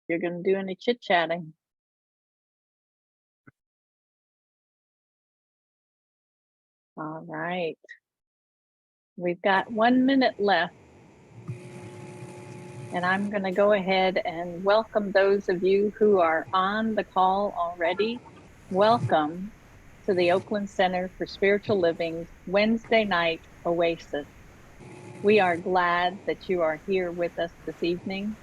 you're going to do any chit-chatting. All right. We've got 1 minute left. And I'm going to go ahead and welcome those of you who are on the call already. Welcome to the Oakland Center for Spiritual Living's Wednesday night Oasis. We are glad that you are here with us this evening.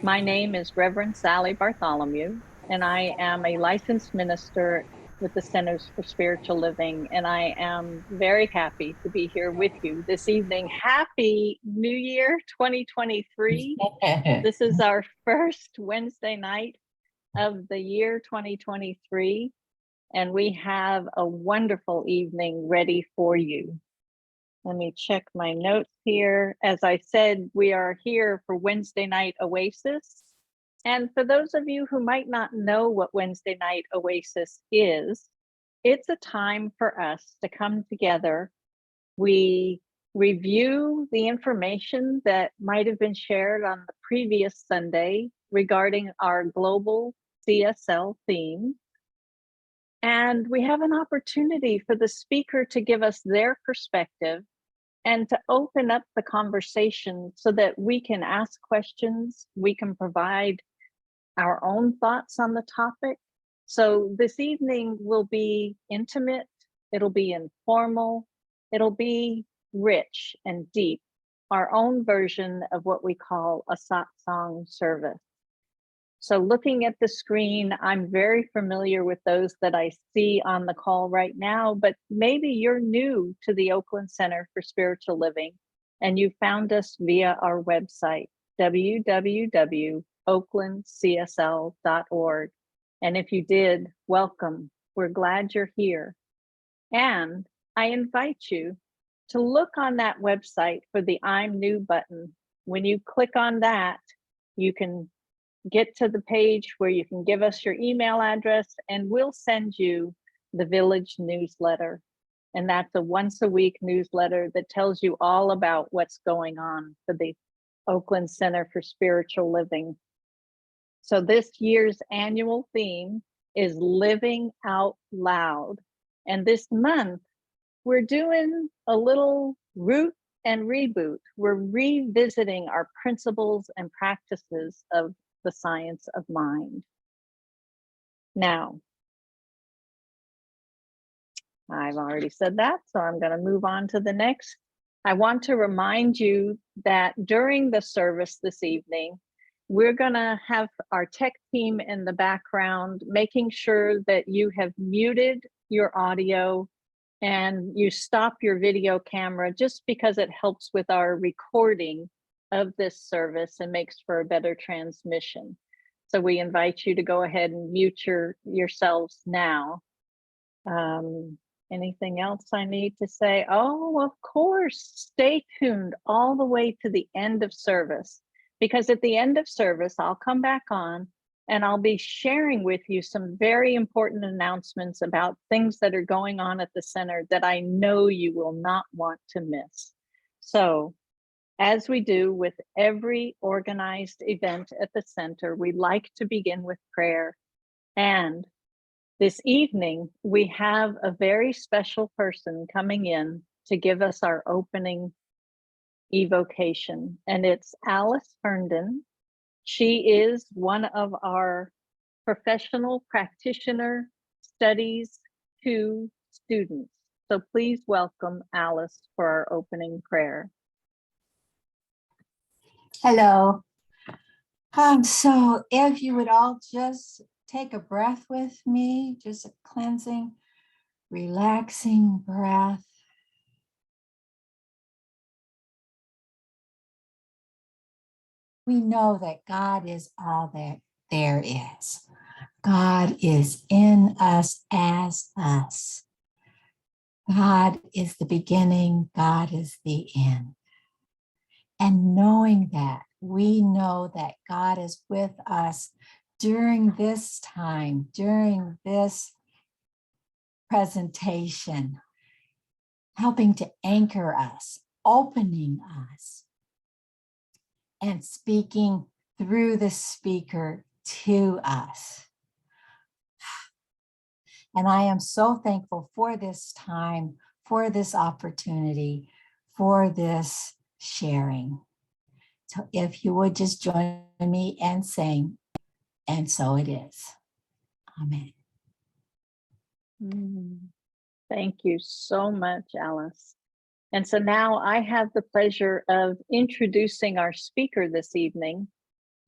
My name is Reverend Sally Bartholomew, and I am a licensed minister with the Centers for Spiritual Living, and I am very happy to be here with you this evening. Happy New Year 2023. This is our first Wednesday night of the year 2023, and we have a wonderful evening ready for you. Let me check my notes here. As I said, we are here for Wednesday Night Oasis. And for those of you who might not know what Wednesday Night Oasis is, it's a time for us to come together. We review the information that might have been shared on the previous Sunday regarding our global CSL theme. And we have an opportunity for the speaker to give us their perspective and to open up the conversation so that we can ask questions, we can provide our own thoughts on the topic. So this evening will be intimate, it'll be informal, it'll be rich and deep, our own version of what we call a satsang service. So looking at the screen, I'm very familiar with those that I see on the call right now, but maybe you're new to the Oakland Center for Spiritual Living and you found us via our website, www.oaklandcsl.org. And if you did, welcome. We're glad you're here. And I invite you to look on that website for the I'm New button. When you click on that, you can get to the page where you can give us your email address and we'll send you the Village newsletter. And that's a once a week newsletter that tells you all about what's going on for the Oakland Center for Spiritual Living. So this year's annual theme is Living Out Loud. And this month, we're doing a little root and reboot. We're revisiting our principles and practices of the science of mind. Now, I've already said that, so I'm going to move on to the next. I want to remind you that during the service this evening, we're going to have our tech team in the background, making sure that you have muted your audio and you stop your video camera just because it helps with our recording of this service and makes for a better transmission. So we invite you to go ahead and mute yourselves now. Anything else I need to say? Oh, of course, stay tuned all the way to the end of service, because at the end of service, I'll come back on and I'll be sharing with you some very important announcements about things that are going on at the center that I know you will not want to miss. So, as we do with every organized event at the center, we like to begin with prayer. And this evening, we have a very special person coming in to give us our opening evocation, and it's Alice Herndon. She is one of our professional practitioner studies 2 students. So please welcome Alice for our opening prayer. Hello. So if you would all just take a breath with me, just a cleansing, relaxing breath. We know that God is all that there is. God is in us as us. God is the beginning, God is the end. And knowing that, we know that God is with us during this time, during this presentation, helping to anchor us, opening us, and speaking through the speaker to us. And I am so thankful for this time, for this opportunity, for this sharing. So if you would just join me and sing, and so it is. Amen. Thank you so much, Alice. And so now I have the pleasure of introducing our speaker this evening.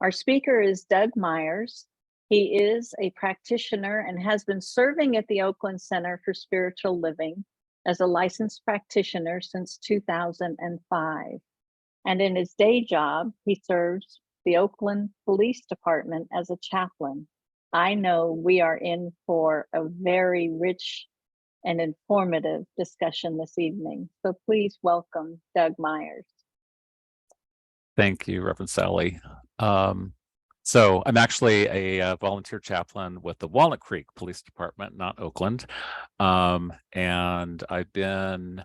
Our speaker is Doug Myers. He is a practitioner and has been serving at the Oakland Center for Spiritual Living as a licensed practitioner since 2005. And in his day job, he serves the Oakland Police Department as a chaplain. I know we are in for a very rich and informative discussion this evening. So please welcome Doug Myers. Thank you, Reverend Sally. So I'm actually a volunteer chaplain with the Walnut Creek Police Department, not Oakland. And I've been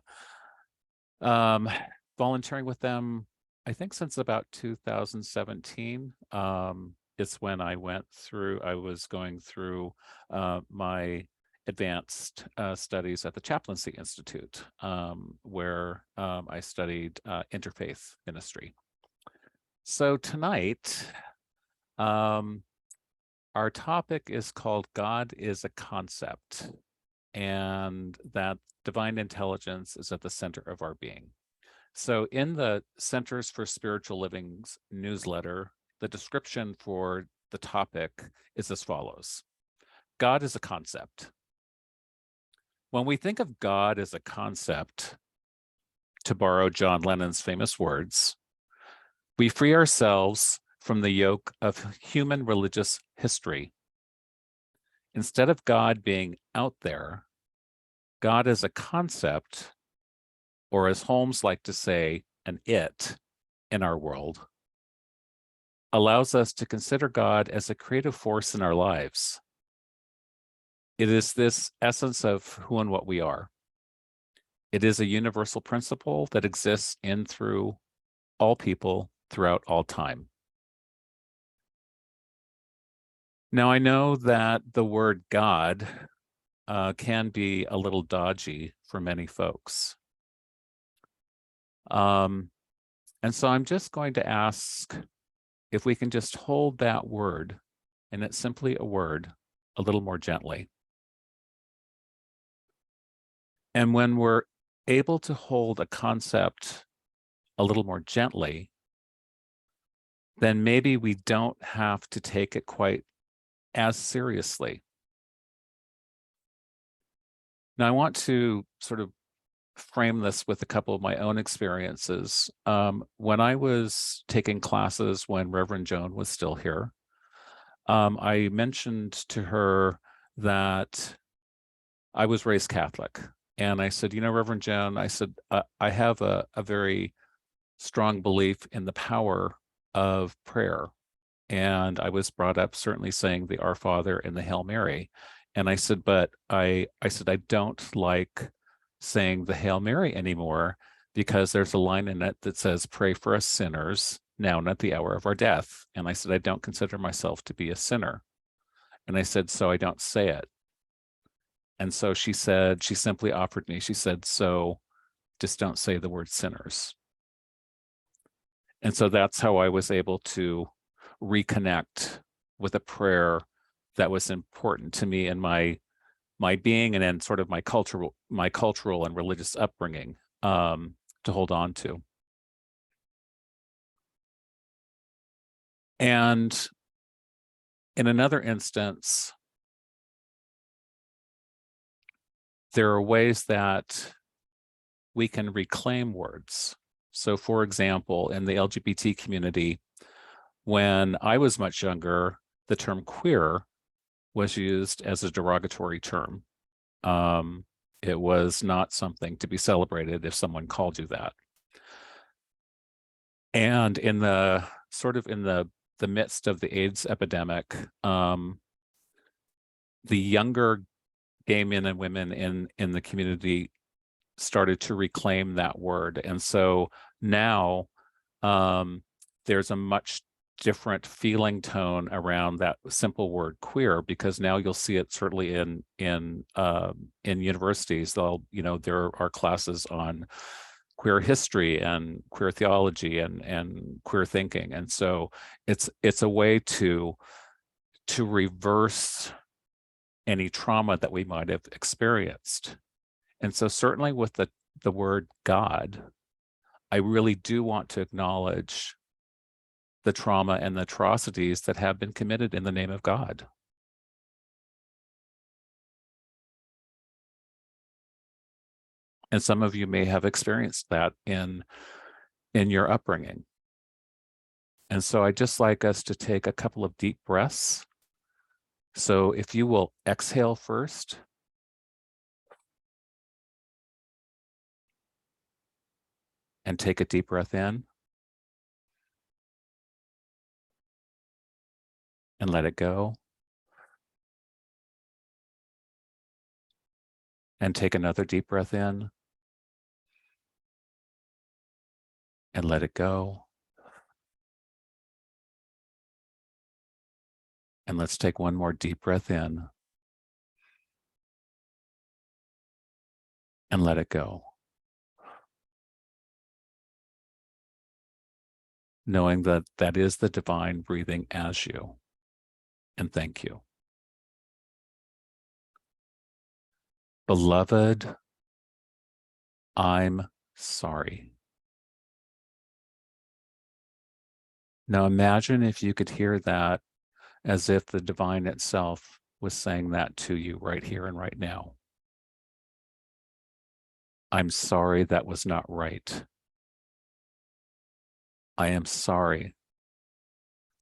volunteering with them, I think, since about 2017. It's when I was going through my advanced studies at the Chaplaincy Institute, where I studied interfaith ministry. So tonight, our topic is called God is a Concept, and that divine intelligence is at the center of our being. So in the Centers for Spiritual Living's newsletter, the description for the topic is as follows. God is a concept. When we think of God as a concept, to borrow John Lennon's famous words, we free ourselves from the yoke of human religious history. Instead of God being out there, God is a concept, or as Holmes liked to say, an it in our world, allows us to consider God as a creative force in our lives. It is this essence of who and what we are. It is a universal principle that exists in through all people throughout all time. Now, I know that the word God can be a little dodgy for many folks. And so I'm just going to ask if we can just hold that word, and it's simply a word, a little more gently. And when we're able to hold a concept a little more gently, then maybe we don't have to take it quite as seriously. Now, I want to sort of frame this with a couple of my own experiences. When I was taking classes when Reverend Joan was still here, I mentioned to her that I was raised Catholic. And I said, you know, Reverend Joan, I said, I have a very strong belief in the power of prayer. And I was brought up certainly saying the Our Father and the Hail Mary. And I said, but I said, I don't like saying the Hail Mary anymore, because there's a line in it that says, pray for us sinners now and at the hour of our death. And I said, I don't consider myself to be a sinner. And I said, so I don't say it. And so she said, she simply offered me, she said, so just don't say the word sinners. And so that's how I was able to reconnect with a prayer that was important to me in my being, and in sort of my cultural and religious upbringing, to hold on to. And in another instance, there are ways that we can reclaim words. So for example, in the LGBT community, when I was much younger, the term queer was used as a derogatory term. It was not something to be celebrated if someone called you that. And in the midst of the AIDS epidemic, the younger gay men and women in the community started to reclaim that word. And so now there's a much different feeling tone around that simple word queer, because now you'll see it certainly in universities. There are classes on queer history and queer theology and queer thinking, and so it's a way to reverse any trauma that we might have experienced. And so certainly with the word God, I really do want to acknowledge the trauma and the atrocities that have been committed in the name of God. And some of you may have experienced that in your upbringing. And so I'd just like us to take a couple of deep breaths. So if you will exhale first, and take a deep breath in, and let it go. And take another deep breath in, and let it go. And let's take one more deep breath in, and let it go. Knowing that that is the divine breathing as you. And thank you. Beloved, I'm sorry. Now imagine if you could hear that as if the divine itself was saying that to you right here and right now. I'm sorry that was not right. I am sorry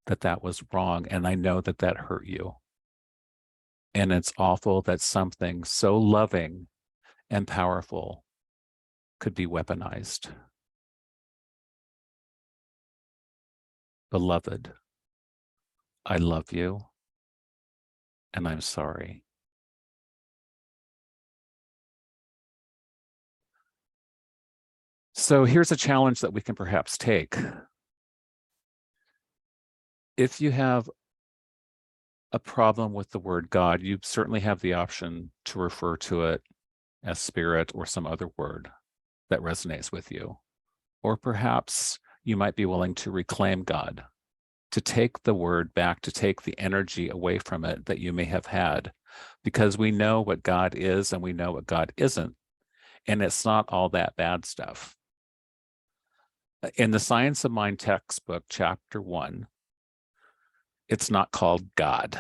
that that was wrong, and I know that that hurt you. And it's awful that something so loving and powerful could be weaponized. Beloved, I love you, and I'm sorry. So here's a challenge that we can perhaps take. If you have a problem with the word God, you certainly have the option to refer to it as spirit or some other word that resonates with you. Or perhaps you might be willing to reclaim God, to take the word back, to take the energy away from it that you may have had, because we know what God is and we know what God isn't, and it's not all that bad stuff. In the Science of Mind textbook, chapter 1, it's not called God.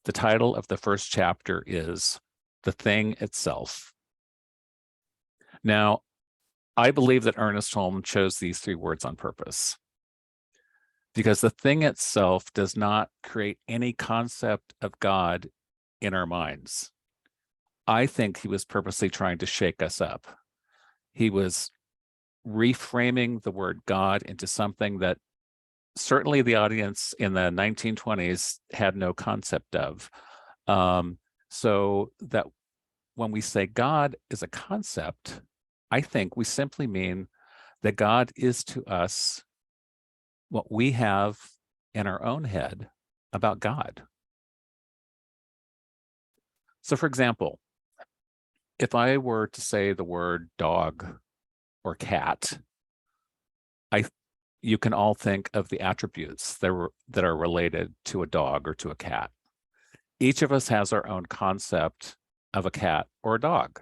The title of the first chapter is The Thing Itself. Now, I believe that Ernest Holmes chose these 3 words on purpose, because the thing itself does not create any concept of God in our minds. I think he was purposely trying to shake us up. He was reframing the word God into something that certainly the audience in the 1920s had no concept of. So that when we say God is a concept, I think we simply mean that God is to us what we have in our own head about God. So for example, if I were to say the word dog or cat, you can all think of the attributes that are related to a dog or to a cat. Each of us has our own concept of a cat or a dog.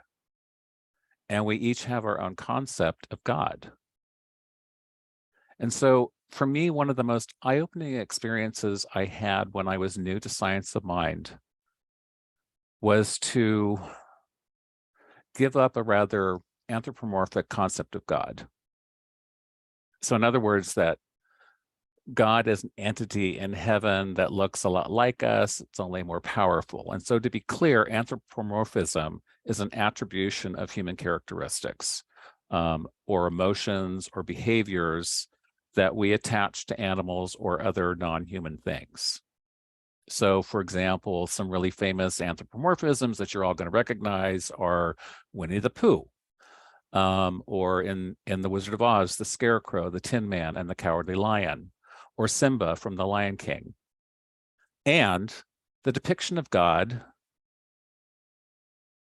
And we each have our own concept of God. And so for me, one of the most eye-opening experiences I had when I was new to Science of Mind was to give up a rather anthropomorphic concept of God. So in other words, that God is an entity in heaven that looks a lot like us, it's only more powerful. And so to be clear, anthropomorphism is an attribution of human characteristics or emotions or behaviors that we attach to animals or other non-human things. So for example, some really famous anthropomorphisms that you're all going to recognize are Winnie the Pooh, or in The Wizard of Oz, the Scarecrow, the Tin Man, and the Cowardly Lion, or Simba from The Lion King. And the depiction of God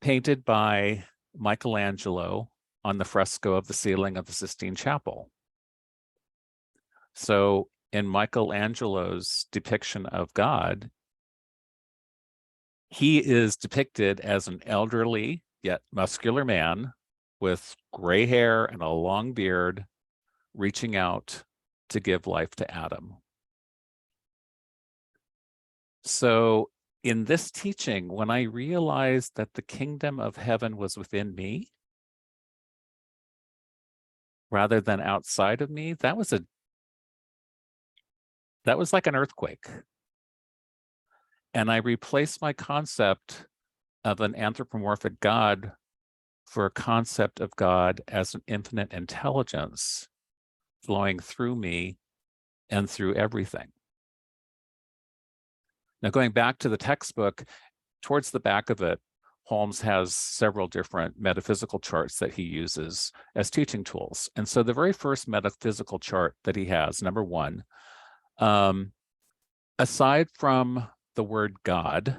painted by Michelangelo on the fresco of the ceiling of the Sistine Chapel. So in Michelangelo's depiction of God, he is depicted as an elderly yet muscular man with gray hair and a long beard, reaching out to give life to Adam. So in this teaching, when I realized that the kingdom of heaven was within me rather than outside of me, that was like an earthquake. And I replaced my concept of an anthropomorphic God for a concept of God as an infinite intelligence flowing through me and through everything. Now, going back to the textbook, towards the back of it, Holmes has several different metaphysical charts that he uses as teaching tools. And so the very first metaphysical chart that he has, number one, aside from the word God,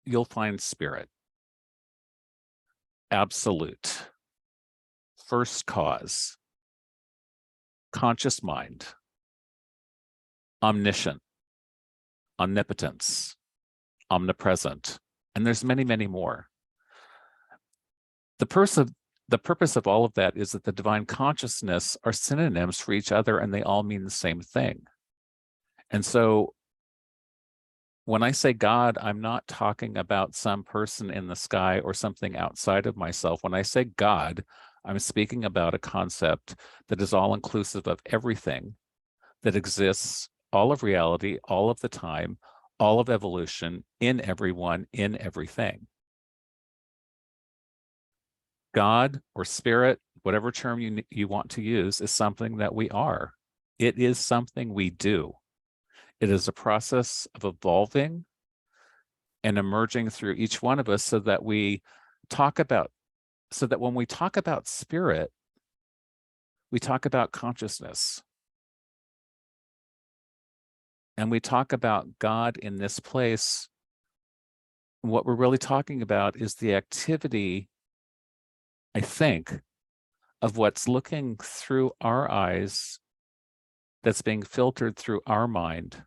you'll find spirit, absolute, first cause, conscious mind, omniscient, omnipotence, omnipresent, and there's many, many more. The purpose of all of that is that the divine consciousness are synonyms for each other, and they all mean the same thing. And so when I say God, I'm not talking about some person in the sky or something outside of myself. When I say God, I'm speaking about a concept that is all inclusive of everything that exists, all of reality, all of the time, all of evolution, in everyone, in everything. God or spirit, whatever term you want to use, is something that we are. It is something we do. It is a process of evolving and emerging through each one of us so that when we talk about spirit, we talk about consciousness. And we talk about God in this place. What we're really talking about is the activity, I think, of what's looking through our eyes, that's being filtered through our mind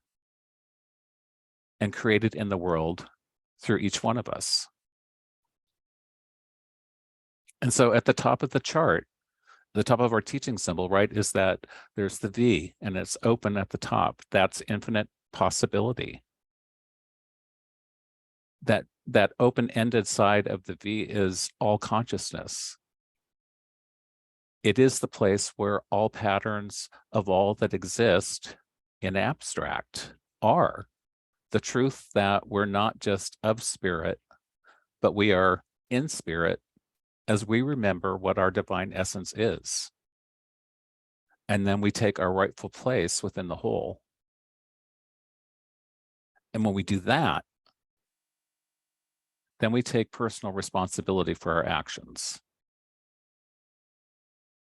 and created in the world through each one of us. And so at the top of the chart, the top of our teaching symbol, right, is that there's the V and it's open at the top. That's infinite possibility. That open-ended side of the V is all consciousness. It is the place where all patterns of all that exist in abstract are. The truth that we're not just of spirit, but we are in spirit as we remember what our divine essence is. And then we take our rightful place within the whole. And when we do that, then we take personal responsibility for our actions.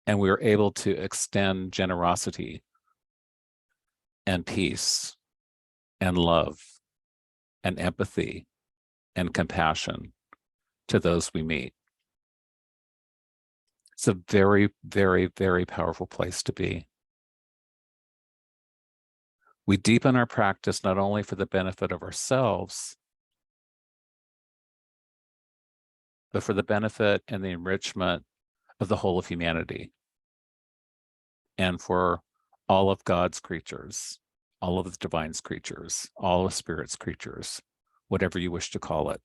And we are able to extend generosity and peace and love and empathy and compassion to those we meet. It's a very, very, very powerful place to be. We deepen our practice not only for the benefit of ourselves, but for the benefit and the enrichment of the whole of humanity and for all of God's creatures, all of the divine's creatures, all of spirit's creatures, whatever you wish to call it,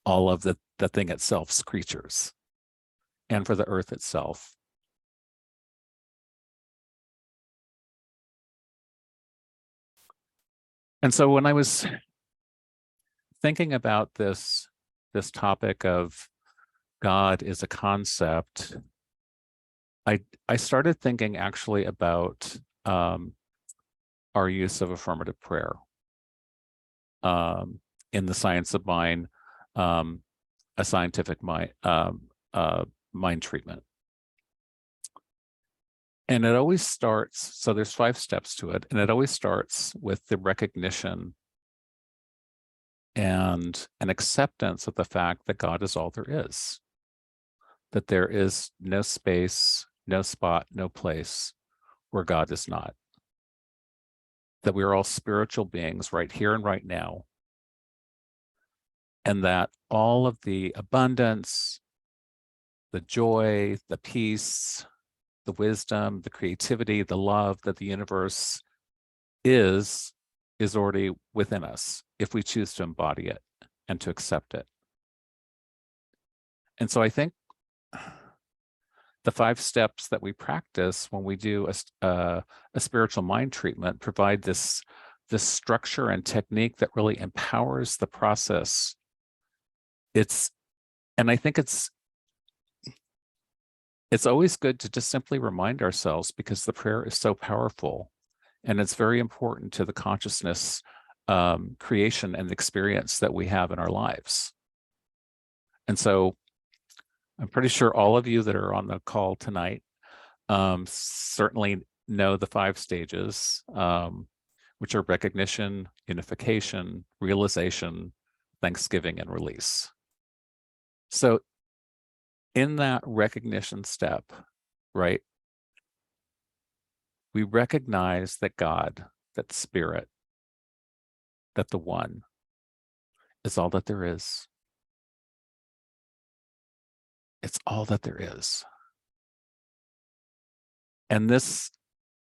all of the thing itself's creatures, and for the earth itself. And so when I was thinking about this topic of God is a concept, I started thinking actually about our use of affirmative prayer in the science of mind, a scientific mind treatment. And it always starts, so there's 5 steps to it, and it always starts with the recognition and an acceptance of the fact that God is all there is, that there is no space, no spot, no place where God is not, that we are all spiritual beings right here and right now, and that all of the abundance, the joy, the peace, the wisdom, the creativity, the love that the universe is already within us if we choose to embody it and to accept it. And so I think the 5 steps that we practice when we do a spiritual mind treatment provide this structure and technique that really empowers the process. And I think it's always good to just simply remind ourselves, because the prayer is so powerful and it's very important to the consciousness creation and experience that we have in our lives. And so I'm pretty sure all of you that are on the call tonight certainly know the 5 stages, which are recognition, unification, realization, thanksgiving, and release. So in that recognition step, right, we recognize that God, that spirit, that the one is all that there is. It's all that there is. And this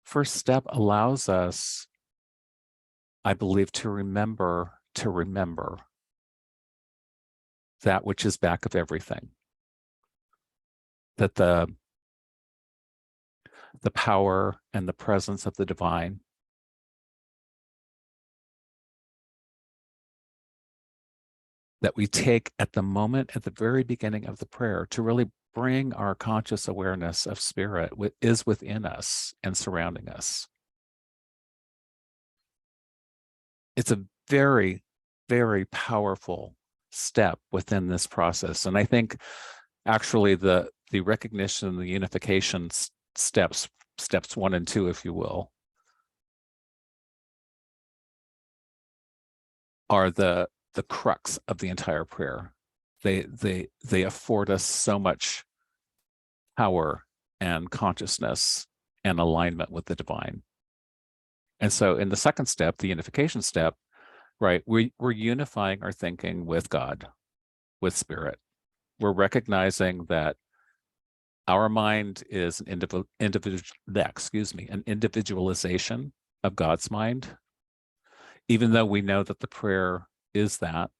first step allows us, I believe, to remember that which is back of everything. That the power and the presence of the divine that we take at the moment, at the very beginning of the prayer, to really bring our conscious awareness of spirit is within us and surrounding us. It's a very, very powerful step within this process. And I think actually the recognition, the unification steps 1 and 2, if you will, are the crux of the entire prayer. They afford us so much power and consciousness and alignment with the divine. And so in the second step, the unification step, right, we're unifying our thinking with God, with spirit. We're recognizing that our mind is an individualization of God's mind, even though we know that the prayer is that,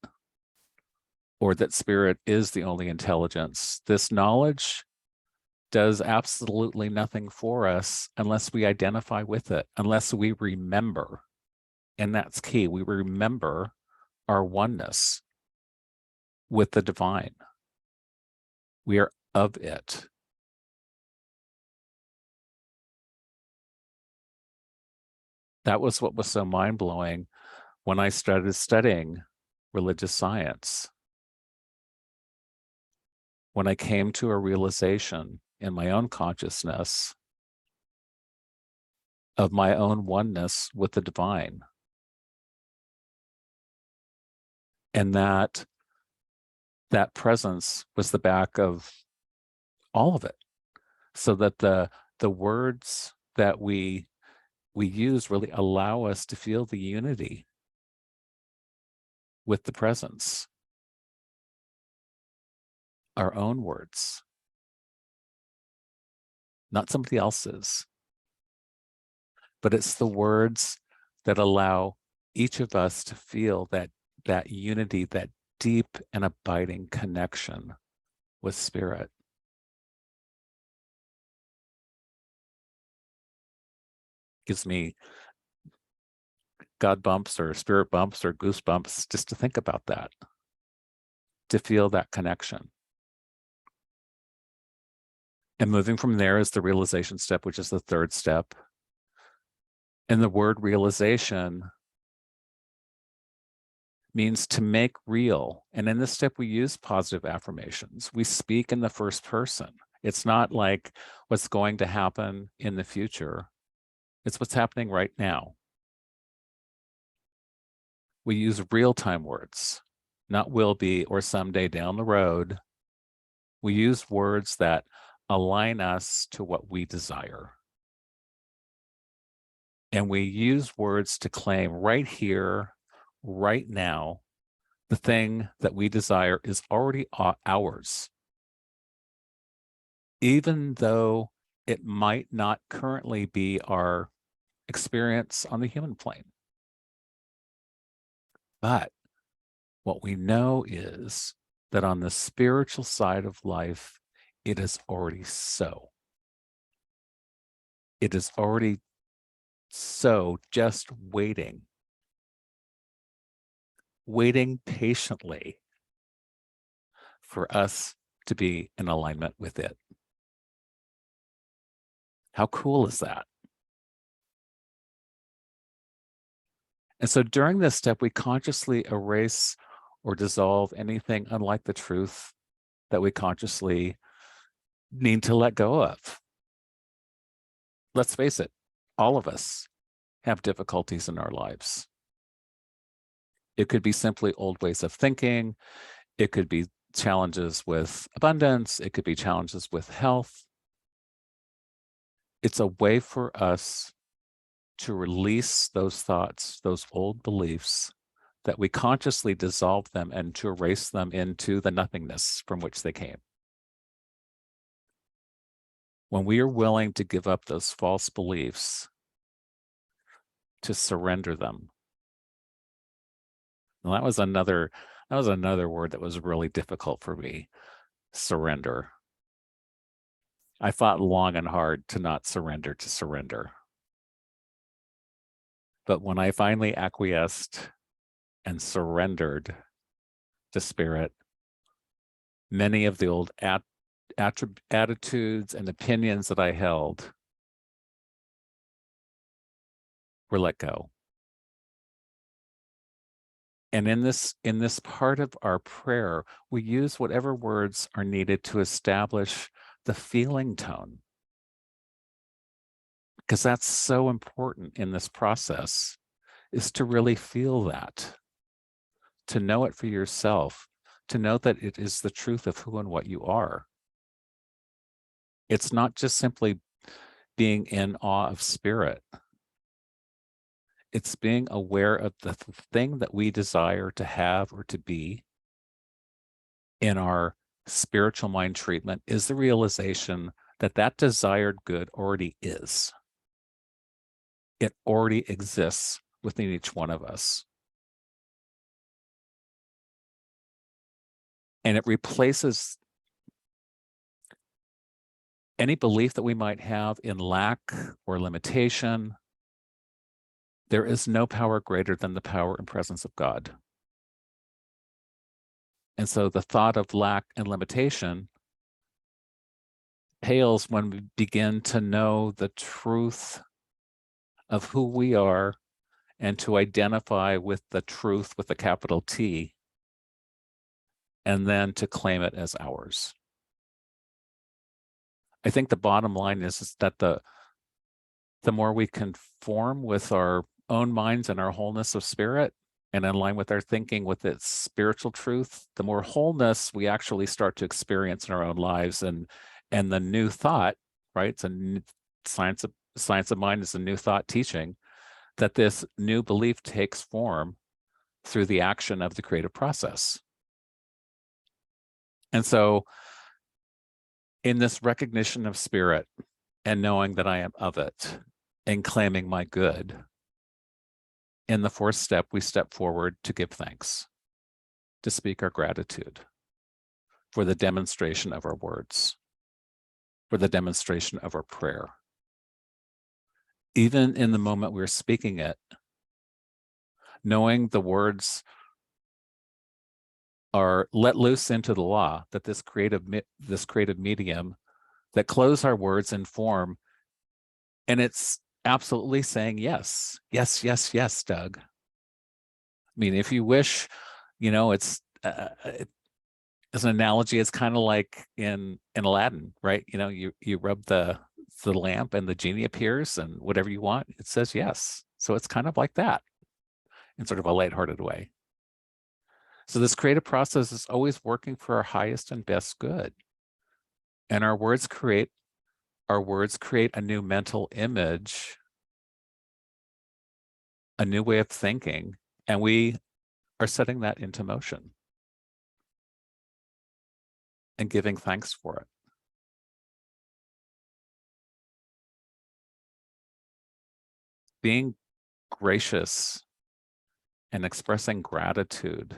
or that spirit is the only intelligence. This knowledge does absolutely nothing for us unless we identify with it, unless we remember. And that's key. We remember our oneness with the divine. We are of it. That was what was so mind-blowing when I started studying religious science. When I came to a realization in my own consciousness of my own oneness with the divine. And that presence was the back of all of it. So that the words that we use really allow us to feel the unity with the presence. Our own words, not somebody else's, but it's the words that allow each of us to feel that unity, that deep and abiding connection with spirit. Gives me God bumps or spirit bumps or goosebumps just to think about that, to feel that connection. And moving from there is the realization step, which is the third step. And the word realization means to make real. And in this step, we use positive affirmations. We speak in the first person. It's not like what's going to happen in the future. It's what's happening right now. We use real-time words, not will be or someday down the road. We use words that align us to what we desire. And we use words to claim right here, right now, the thing that we desire is already ours, even though it might not currently be our experience on the human plane. But what we know is that on the spiritual side of life, it is already so. It is already so, just waiting patiently for us to be in alignment with it. How cool is that? And so during this step, we consciously erase or dissolve anything unlike the truth that we consciously need to let go of. Let's face it, all of us have difficulties in our lives. It could be simply old ways of thinking. It could be challenges with abundance. It could be challenges with health. It's a way for us to release those thoughts, those old beliefs, that we consciously dissolve them and to erase them into the nothingness from which they came. When we are willing to give up those false beliefs, to surrender them. And that was another word that was really difficult for me, surrender. I fought long and hard to not surrender to surrender. But when I finally acquiesced and surrendered to spirit, many of the old attitudes and opinions that I held were let go. And in this part of our prayer, we use whatever words are needed to establish the feeling tone, because that's so important in this process, is to really feel that, to know it for yourself, to know that it is the truth of who and what you are. It's not just simply being in awe of spirit. It's being aware of the thing that we desire to have or to be in our spiritual mind treatment is the realization that that desired good already is. It already exists within each one of us. And it replaces any belief that we might have in lack or limitation. There is no power greater than the power and presence of God. And so the thought of lack and limitation pales when we begin to know the truth of who we are and to identify with the truth with a capital T, and then to claim it as ours. I think the bottom line is that the more we conform with our own minds and our wholeness of spirit and in line with our thinking with its spiritual truth, the more wholeness we actually start to experience in our own lives. And the new thought, right? It's a new science of mind is a new thought teaching that this new belief takes form through the action of the creative process. And so in this recognition of spirit and knowing that I am of it and claiming my good, in the fourth step, we step forward to give thanks, to speak our gratitude for the demonstration of our words, for the demonstration of our prayer. Even in the moment we're speaking it, knowing the words are let loose into the law, that this creative medium that close our words in form, and it's absolutely saying yes, yes, yes, yes, Doug. I mean, if you wish, it's as an analogy, it's kind of like in Aladdin, right? You rub the lamp and the genie appears, and whatever you want, it says yes. So it's kind of like that in sort of a lighthearted way. So this creative process is always working for our highest and best good. And our words create a new mental image, a new way of thinking, and we are setting that into motion and giving thanks for it. Being gracious and expressing gratitude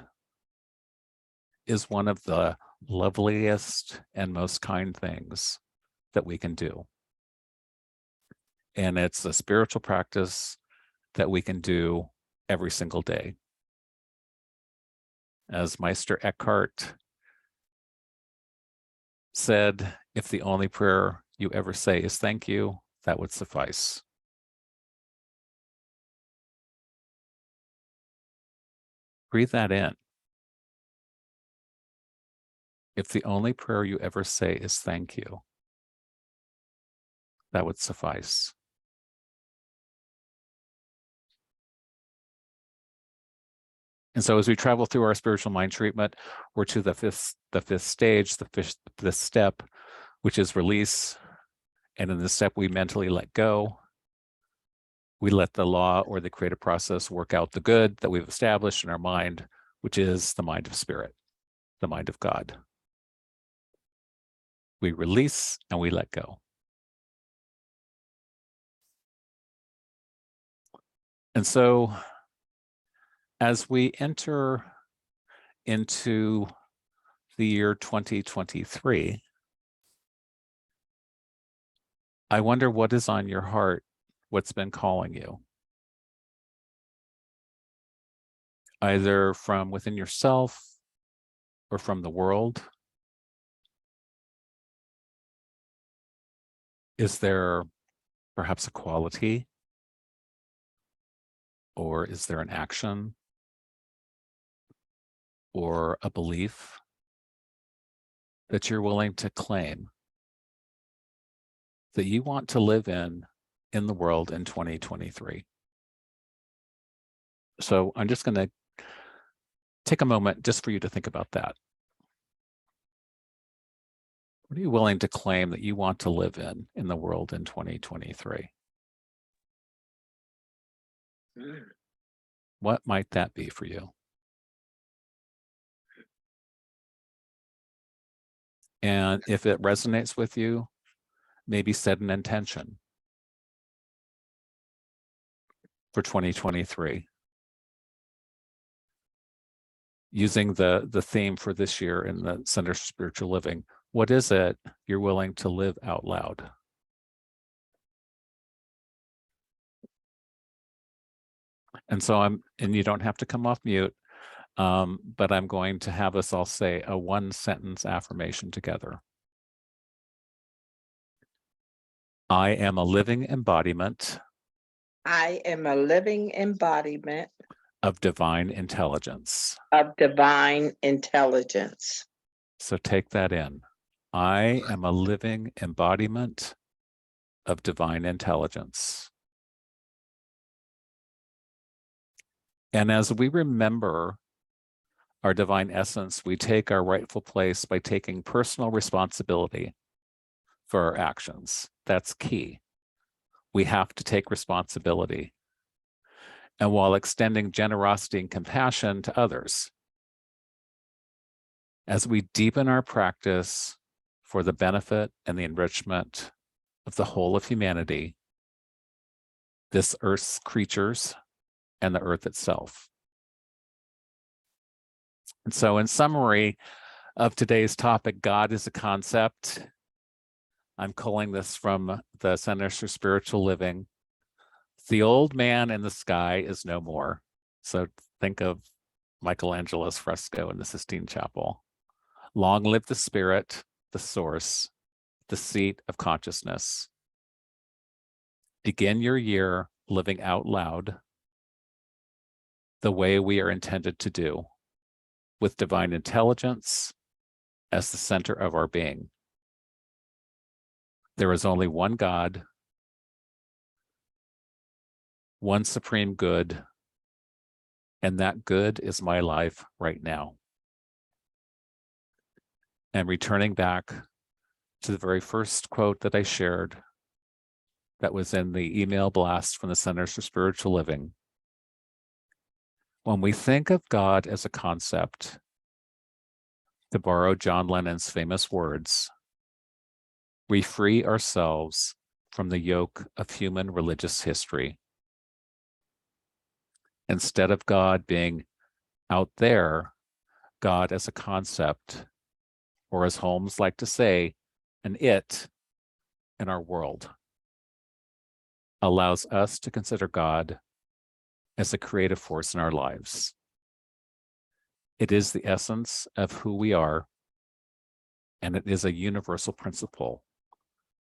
is one of the loveliest and most kind things that we can do. And it's a spiritual practice that we can do every single day. As Meister Eckhart said, if the only prayer you ever say is thank you, that would suffice. Breathe that in. If the only prayer you ever say is thank you, that would suffice. And so as we travel through our spiritual mind treatment, we're to the fifth stage, the fifth step, which is release. And in this step, we mentally let go. We let the law or the creative process work out the good that we've established in our mind, which is the mind of spirit, the mind of God. We release and we let go. And so as we enter into the year 2023, I wonder what is on your heart, what's been calling you, either from within yourself or from the world. Is there perhaps a quality, or is there an action or a belief that you're willing to claim that you want to live in the world in 2023? So I'm just going to take a moment just for you to think about that. What are you willing to claim that you want to live in the world in 2023? What might that be for you? And if it resonates with you, maybe set an intention for 2023. Using the theme for this year in the Center for Spiritual Living, what is it you're willing to live out loud? And so and you don't have to come off mute, but I'm going to have us all say a one-sentence affirmation together. I am a living embodiment. I am a living embodiment Of divine intelligence. of divine intelligence. So take that in. I am a living embodiment of divine intelligence. And as we remember our divine essence, we take our rightful place by taking personal responsibility for our actions. That's key. We have to take responsibility. And while extending generosity and compassion to others, as we deepen our practice for the benefit and the enrichment of the whole of humanity, this earth's creatures, and the earth itself. And so in summary of today's topic, God is a concept. I'm calling this from the Center for Spiritual Living. The old man in the sky is no more. So think of Michelangelo's fresco in the Sistine Chapel. Long live the spirit, the source, the seat of consciousness. Begin your year living out loud the way we are intended to do, with divine intelligence as the center of our being. There is only one God, one supreme good, and that good is my life right now. And returning back to the very first quote that I shared that was in the email blast from the Centers for Spiritual Living. When we think of God as a concept, to borrow John Lennon's famous words, we free ourselves from the yoke of human religious history. Instead of God being out there, God as a concept, or as Holmes liked to say, an it in our world, allows us to consider God as a creative force in our lives. It is the essence of who we are, and it is a universal principle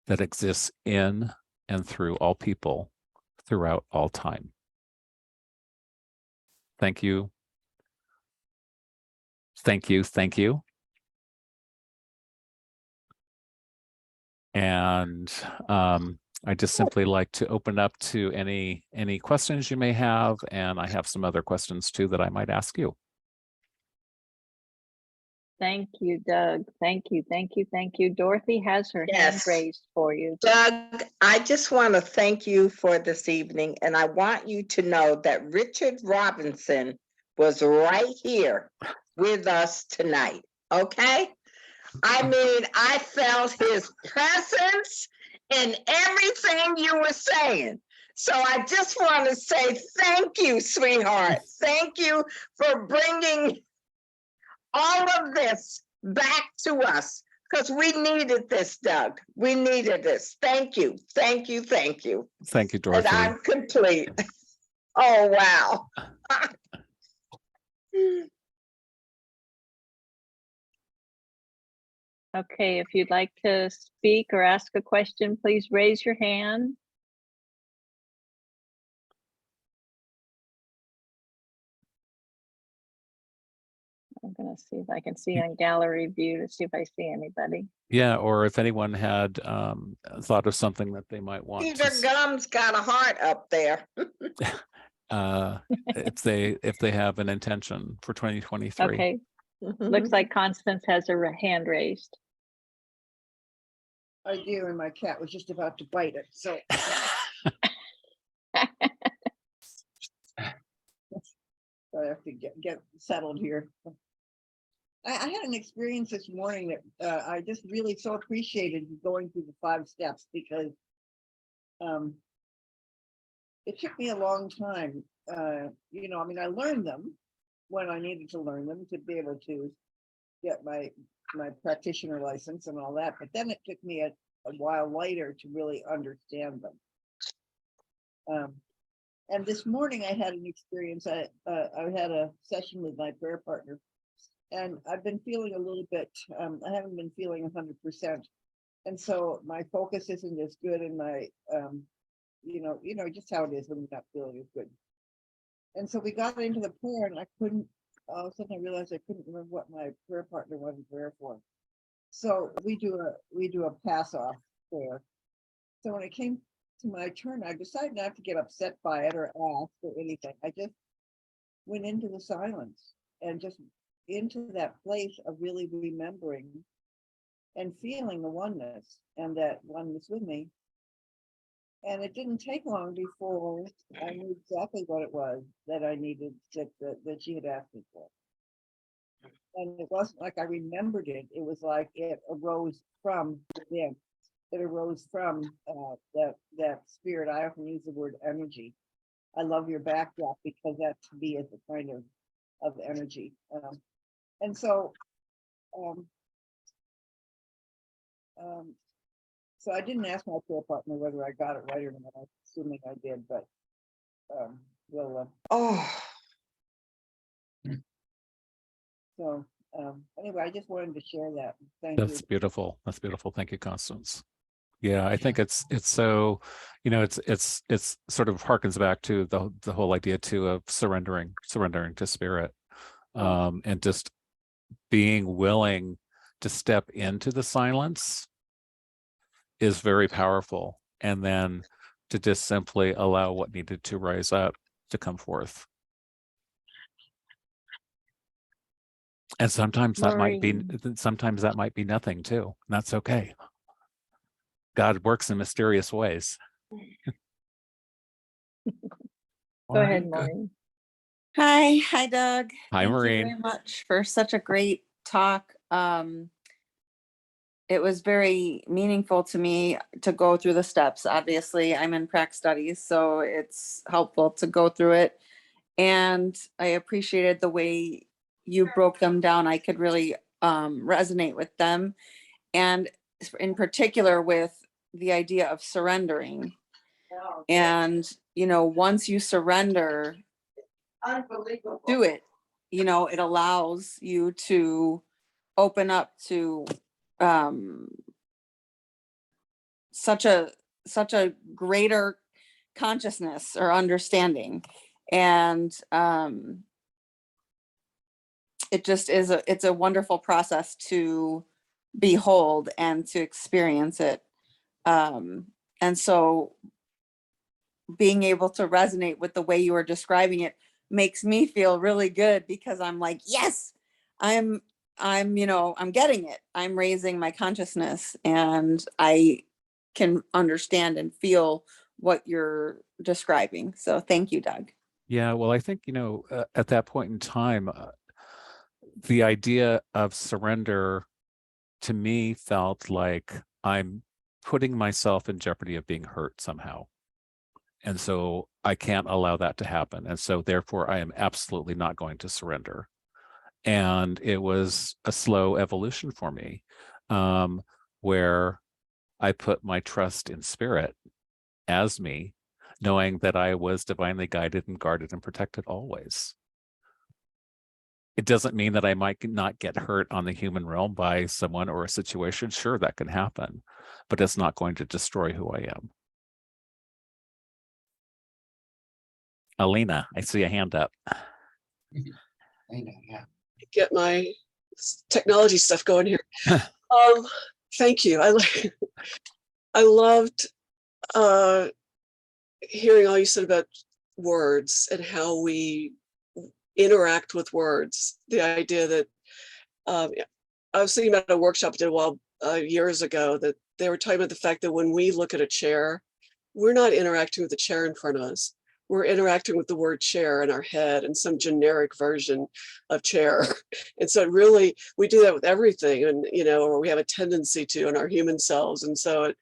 that exists in and through all people throughout all time. Thank you. Thank you. Thank you. And I just simply like to open up to any questions you may have, and I have some other questions too that I might ask you. Thank you, Doug. Thank you, thank you, thank you. Dorothy has her hand Yes. raised for you. Doug, I just want to thank you for this evening, and I want you to know that Richard Robinson was right here with us tonight, okay? I mean, I felt his presence in everything you were saying. So I just want to say thank you, sweetheart. Thank you for bringing all of this back to us, because we needed this, Doug. We needed this. Thank you. Thank you. Thank you. Thank you, And Dorothy. I'm complete. Oh, wow. Okay, if you'd like to speak or ask a question, please raise your hand. I'm gonna see if I can see on gallery view to see if I see anybody. Yeah, or if anyone had thought of something that they might want Peter to, Gum's got a heart up there. if they have an intention for 2023. Okay, looks like Constance has her hand raised. I do, and my cat was just about to bite it, so. So I have to get settled here. I had an experience this morning that I just really so appreciated going through the 5 steps, because it took me a long time. You know, I mean, I learned them when I needed to learn them to be able to get my practitioner license and all that, but then it took me a while later to really understand them. And this morning I had an experience. I had a session with my prayer partner, and I've been feeling a little bit, I haven't been feeling 100%. And so my focus isn't as good, and my, you know, just how it is when you're not feeling as good. And so we got into the prayer, and I couldn't, all of a sudden I realized I couldn't remember what my prayer partner wanted prayer for. So we do a pass off prayer. So when it came to my turn, I decided not to get upset by it or ask or anything. I just went into the silence and just into that place of really remembering and feeling the oneness, and that oneness with me. And it didn't take long before I knew exactly what it was that I needed, that she had asked me for. And it wasn't like I remembered it. It was like it arose from within. It arose from that spirit. I often use the word energy. I love your backdrop, because that to me is a kind of energy. And so, so I didn't ask my prayer partner whether I got it right or not. I'm assuming I did, but we'll. Oh, So anyway, I just wanted to share that. Thank That's you. beautiful. That's beautiful. Thank you, Constance. Yeah, I think it's so, you know, it's sort of harkens back to the whole idea too of surrendering to spirit, and just being willing to step into the silence is very powerful. And then to just simply allow what needed to rise up to come forth. And sometimes that might be, nothing too. And that's okay. God works in mysterious ways. Go ahead, Maureen. Hi, Doug. Hi, Thank Maureen. you very much for such a great talk. It was very meaningful to me to go through the steps. Obviously, I'm in prac studies, so it's helpful to go through it. And I appreciated the way you broke them down. I could really resonate with them. And in particular with the idea of surrendering. And, once you surrender, do it, it allows you to open up to such a greater consciousness or understanding. And it just is it's a wonderful process to behold and to experience it. And so being able to resonate with the way you are describing it makes me feel really good, because I'm like, yes, I'm getting it. I'm raising my consciousness, and I can understand and feel what you're describing. So thank you, Doug. Yeah, well, I think, at that point in time, the idea of surrender to me felt like I'm putting myself in jeopardy of being hurt somehow. And so I can't allow that to happen. And so therefore I am absolutely not going to surrender. And it was a slow evolution for me, where I put my trust in spirit as me, knowing that I was divinely guided and guarded and protected always. It doesn't mean that I might not get hurt on the human realm by someone or a situation. Sure, that can happen, but it's not going to destroy who I am. Alina, I see a hand up. Get my technology stuff going here. Thank you. I loved hearing all you said about words and how we interact with words. The idea that I was thinking about a workshop I did a while years ago, that they were talking about the fact that when we look at a chair, we're not interacting with the chair in front of us. We're interacting with the word chair in our head and some generic version of chair. And so really, we do that with everything, and or we have a tendency to in our human selves. And so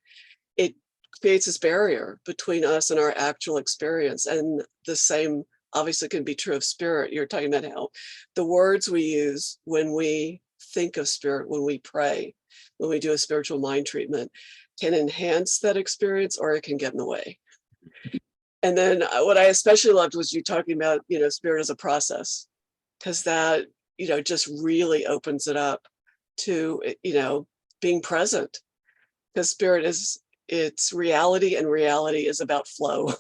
it creates this barrier between us and our actual experience. And the same obviously can be true of spirit. You're talking about how the words we use when we think of spirit, when we pray, when we do a spiritual mind treatment, can enhance that experience, or it can get in the way. And then what I especially loved was you talking about, spirit as a process, because that, just really opens it up to, being present, because spirit it's reality, and reality is about flow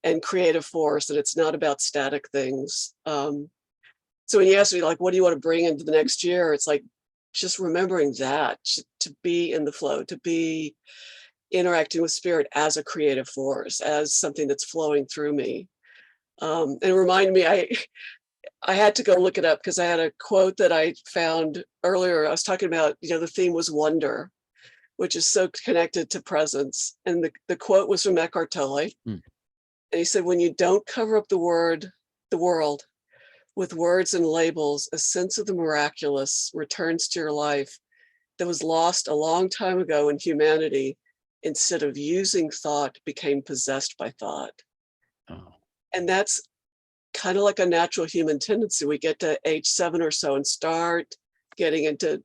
and creative force, and it's not about static things. So when you ask me, like, what do you want to bring into the next year? It's like, just remembering that, to be in the flow, to be interacting with spirit as a creative force, as something that's flowing through me. And remind me, I had to go look it up because I had a quote that I found earlier. I was talking about, the theme was wonder, which is so connected to presence. And the quote was from Eckhart Tolle. And he said, when you don't cover up the world with words and labels, a sense of the miraculous returns to your life that was lost a long time ago when humanity, instead of using thought, became possessed by thought. Oh. And that's kind of like a natural human tendency. We get to age 7 or so and start getting into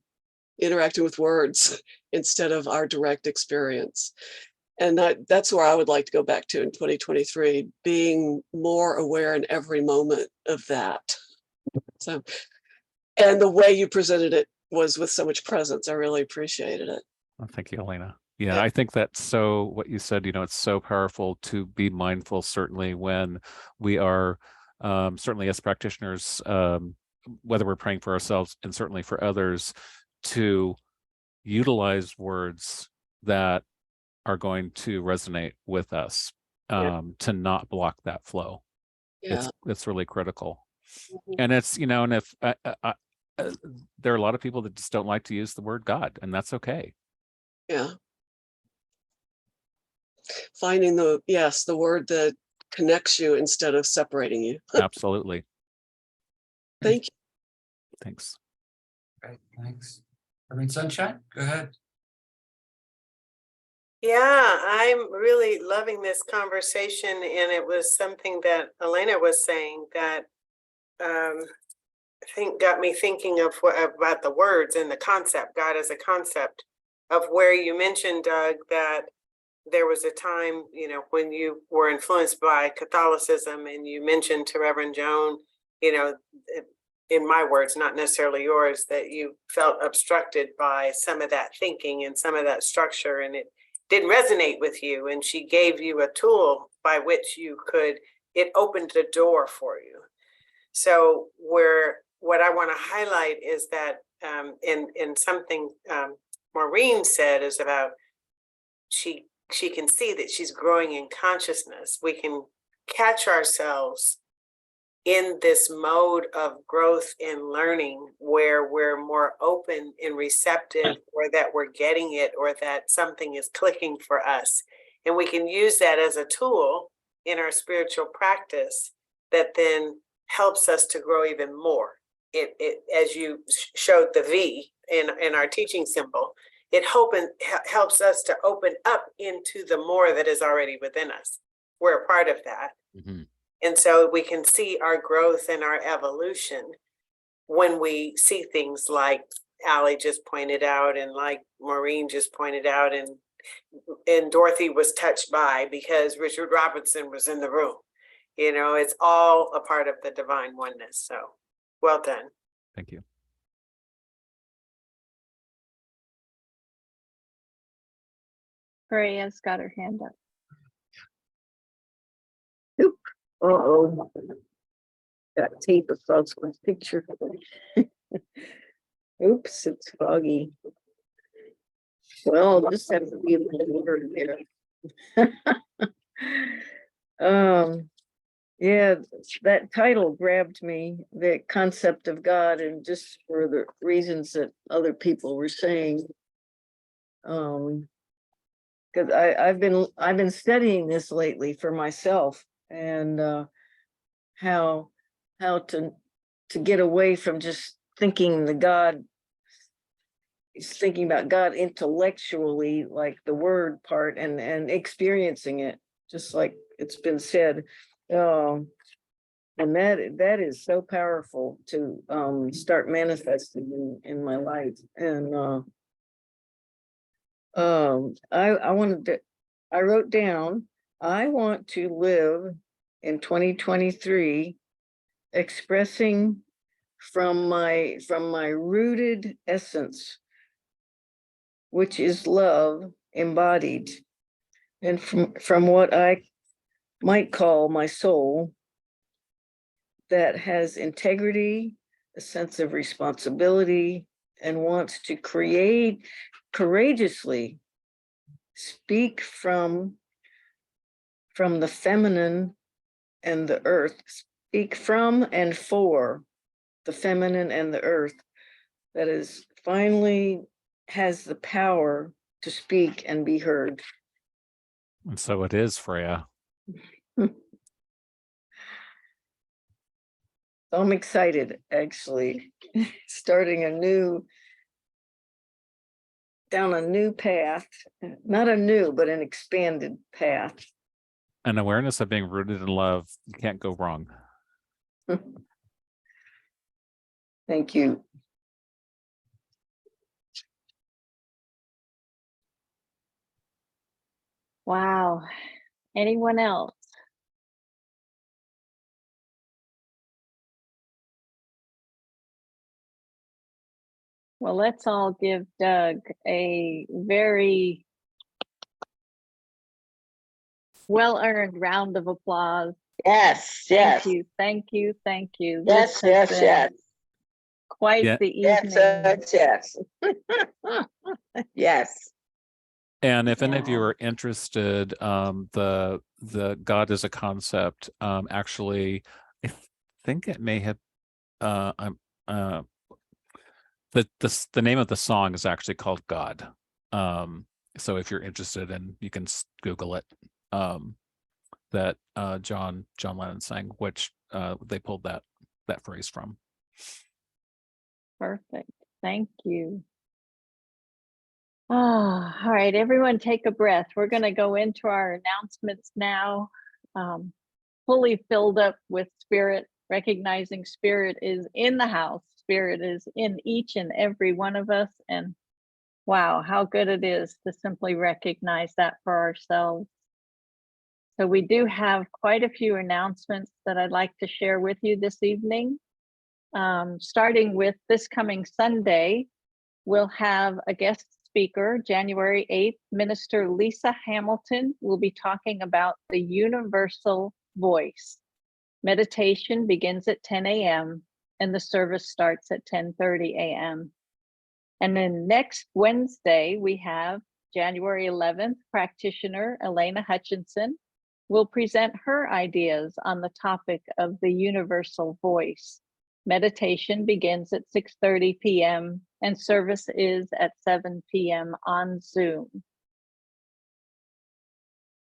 interacting with words instead of our direct experience. And that's where I would like to go back to in 2023, being more aware in every moment of that. So, and the way you presented it was with so much presence. I really appreciated it. Well, thank you, Elena. Yeah, I think that's so, what you said, it's so powerful to be mindful, certainly when we are, certainly as practitioners, whether we're praying for ourselves and certainly for others, to utilize words that are going to resonate with us, to not block that flow. Yeah. It's really critical. And it's, you know, and if there are a lot of people that just don't like to use the word God, and that's okay. Yeah. Finding the word that connects you instead of separating you. Absolutely. Thank you. Thanks. Right, thanks. Sunshine, go ahead. Yeah, I'm really loving this conversation, and it was something that Elena was saying that I think got me thinking of about the words and the concept, God as a concept, of where you mentioned, Doug, that there was a time, you know, when you were influenced by Catholicism, and you mentioned to Reverend Joan, you know, in my words, not necessarily yours, that you felt obstructed by some of that thinking and some of that structure, and it didn't resonate with you. And she gave you a tool by which it opened the door for you. So what I want to highlight is that in something Maureen said is about she can see that she's growing in consciousness. We can catch ourselves in this mode of growth and learning where we're more open and receptive, or that we're getting it, or that something is clicking for us. And we can use that as a tool in our spiritual practice that then helps us to grow even more. It as you showed the V in our teaching symbol, it helps us to open up into the more that is already within us. We're a part of that. Mm-hmm. And so we can see our growth and our evolution when we see things like Allie just pointed out, and like Maureen just pointed out, and Dorothy was touched by because Richard Robinson was in the room. You know, it's all a part of the divine oneness. So well done. Thank you. Freya's got her hand up. Uh-oh. Got tape across my picture. Oops, it's foggy. Well, I'll just have to be a little over there. Yeah, that title grabbed me, the concept of God, and just for the reasons that other people were saying. Because I've been studying this lately for myself, and how to get away from just thinking thinking about God intellectually, like the word part, and experiencing it, just like it's been said. And that is so powerful to start manifesting in my life. And I wrote down, I want to live in 2023 expressing from my rooted essence, which is love embodied, and from what I might call my soul, that has integrity, a sense of responsibility, and wants to create courageously, speak from the feminine and the earth, speak from and for the feminine and the earth, that is finally has the power to speak and be heard. And so it is, Freya. I'm excited, actually, starting down a new path, not a new, but an expanded path. An awareness of being rooted in love. You can't go wrong. Thank you. Wow. Anyone else? Well, let's all give Doug a very well-earned round of applause. Yes, yes. Thank you, thank you, thank you. Yes, This has yes, been yes. quite Yeah. the Yes, evening. yes. Yes. And if any of you Yeah. are interested, the God is a concept. Actually, I think it may have. I'm the name of the song is actually called God. So if you're interested, and you can Google it. That John Lennon sang, which they pulled that phrase from. Perfect. Thank you. Ah, all right, everyone take a breath. We're going to go into our announcements now, fully filled up with spirit, recognizing spirit is in the house. Spirit is in each and every one of us. And wow, how good it is to simply recognize that for ourselves. So we do have quite a few announcements that I'd like to share with you this evening. Starting with this coming Sunday, we'll have a guest speaker, January 8th. Minister Lisa Hamilton will be talking about the universal voice. Meditation begins at 10 a.m. and the service starts at 10:30 a.m. And then next Wednesday, we have January 11th, practitioner Elena Hutchinson will present her ideas on the topic of the universal voice. Meditation begins at 6:30 p.m. and service is at 7 p.m. on Zoom.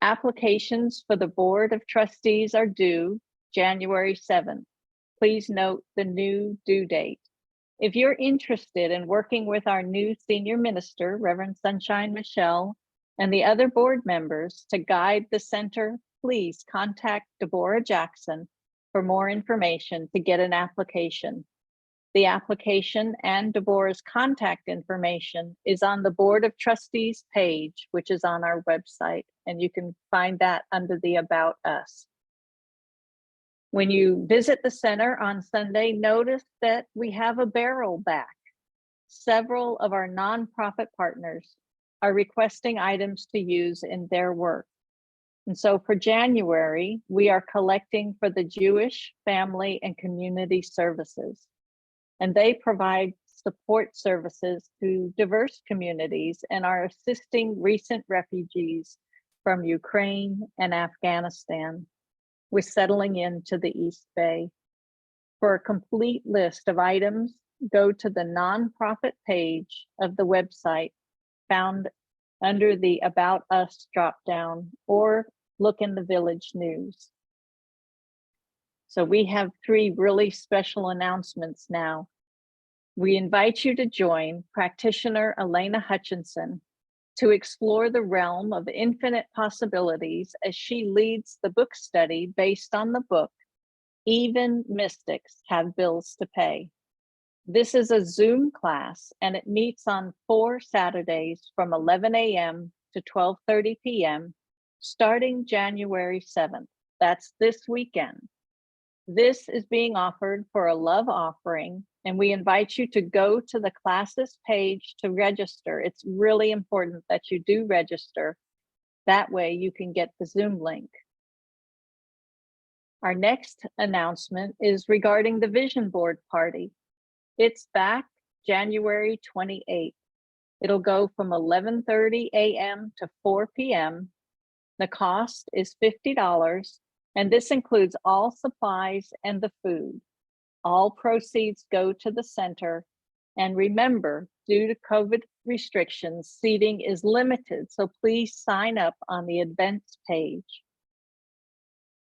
Applications for the Board of Trustees are due January 7th. Please note the new due date. If you're interested in working with our new senior minister, Reverend Sunshine Michelle, and the other board members to guide the center, please contact Deborah Jackson for more information to get an application. The application and Deborah's contact information is on the Board of Trustees page, which is on our website, and you can find that under the About Us. When you visit the center on Sunday, notice that we have a barrel back. Several of our nonprofit partners are requesting items to use in their work. And so for January, we are collecting for the Jewish Family and Community Services. And they provide support services to diverse communities and are assisting recent refugees from Ukraine and Afghanistan with settling into the East Bay. For a complete list of items, go to the nonprofit page of the website found under the About Us dropdown, or look in the Village News. So we have 3 really special announcements now. We invite you to join practitioner Elena Hutchinson to explore the realm of infinite possibilities as she leads the book study based on the book, Even Mystics Have Bills to Pay. This is a Zoom class and it meets on 4 Saturdays from 11 a.m. to 12:30 p.m. starting January 7th. That's this weekend. This is being offered for a love offering, and we invite you to go to the classes page to register. It's really important that you do register. That way you can get the Zoom link. Our next announcement is regarding the Vision Board Party. It's back January 28th. It'll go from 11:30 a.m. to 4 p.m. The cost is $50, and this includes all supplies and the food. All proceeds go to the center. And remember, due to COVID restrictions, seating is limited, so please sign up on the events page.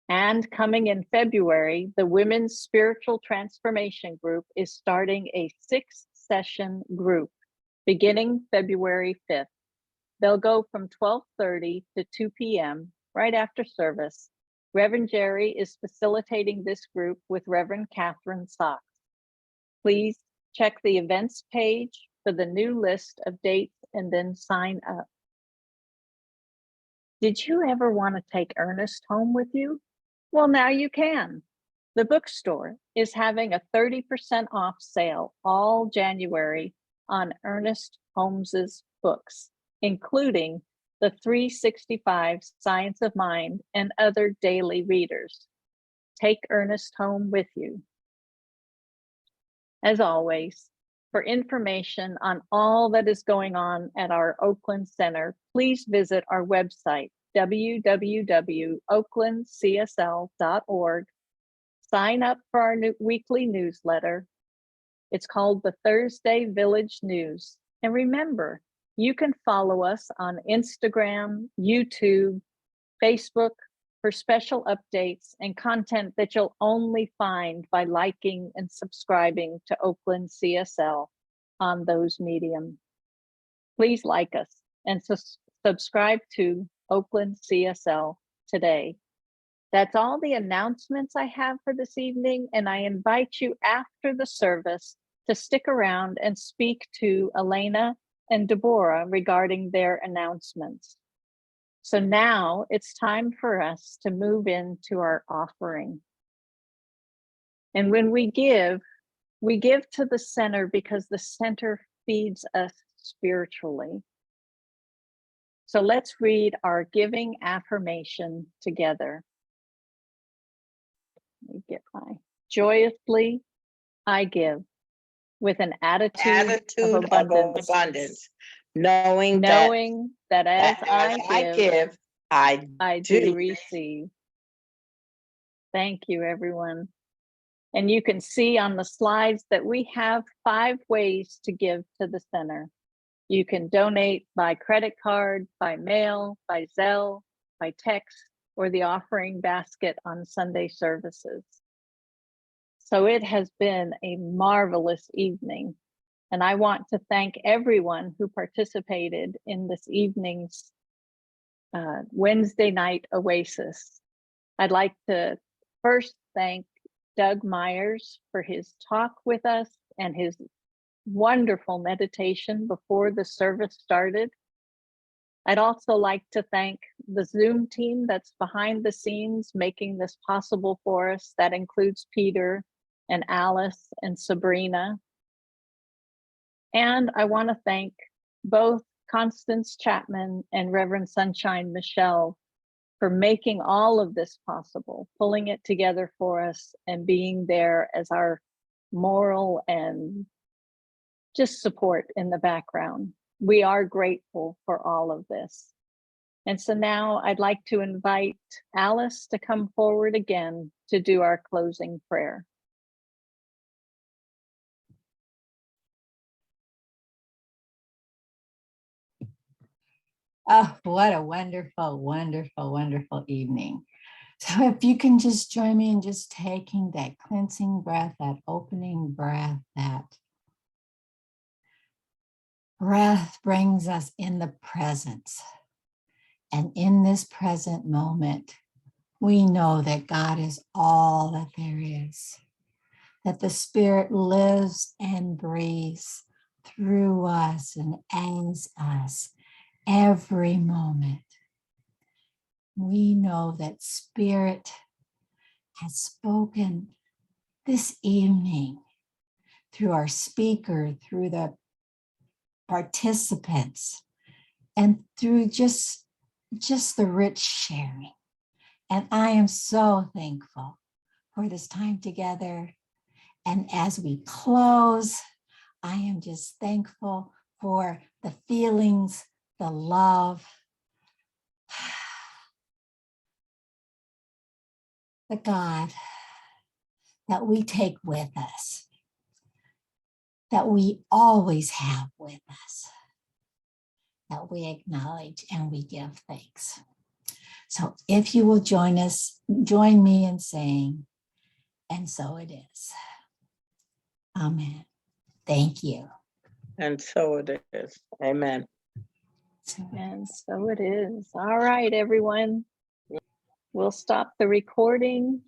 And coming in February, the Women's Spiritual Transformation Group is starting a 6-session group beginning February 5th. They'll go from 12:30 to 2 p.m. right after service. Reverend Jerry is facilitating this group with Reverend Catherine Sachs. Please check the events page for the new list of dates and then sign up. Did you ever want to take Ernest home with you? Well, now you can. The bookstore is having a 30% off sale all January on Ernest Holmes's books, including the 365 Science of Mind and other daily readers. Take Ernest home with you. As always, for information on all that is going on at our Oakland Center, please visit our website, www.oaklandcsl.org. Sign up for our weekly newsletter. It's called the Thursday Village News. And remember, you can follow us on Instagram, YouTube, Facebook for special updates and content that you'll only find by liking and subscribing to Oakland CSL on those mediums. Please like us and subscribe to Oakland CSL today. That's all the announcements I have for this evening, and I invite you after the service to stick around and speak to Elena and Deborah regarding their announcements. So now it's time for us to move into our offering. And when we give to the center because the center feeds us spiritually. So let's read our giving affirmation together. Let me get my joyously I give with an attitude of abundance, knowing that as I give, I do receive. Thank you, everyone. And you can see on the slides that we have 5 ways to give to the center. You can donate by credit card, by mail, by Zelle, by text, or the offering basket on Sunday services. So it has been a marvelous evening. And I want to thank everyone who participated in this evening's Wednesday night Oasis. I'd like to first thank Doug Myers for his talk with us and his wonderful meditation before the service started. I'd also like to thank the Zoom team that's behind the scenes making this possible for us. That includes Peter and Alice and Sabrina. And I want to thank both Constance Chapman and Reverend Sunshine Michelle for making all of this possible, pulling it together for us and being there as our moral and just support in the background. We are grateful for all of this. And so now I'd like to invite Alice to come forward again to do our closing prayer. Oh, what a wonderful, wonderful, wonderful evening. So if you can just join me in just taking that cleansing breath, that opening breath, that breath brings us in the presence. And in this present moment, we know that God is all that there is, that the Spirit lives and breathes through us and as us every moment. We know that Spirit has spoken this evening through our speaker, through the participants, and through just the rich sharing. And I am so thankful for this time together. And as we close, I am just thankful for the feelings, the love, the God that we take with us, that we always have with us, that we acknowledge and we give thanks. So if you will join me in saying, and so it is. Amen. Thank you. And so it is. Amen. And so it is. All right, everyone. We'll stop the recording.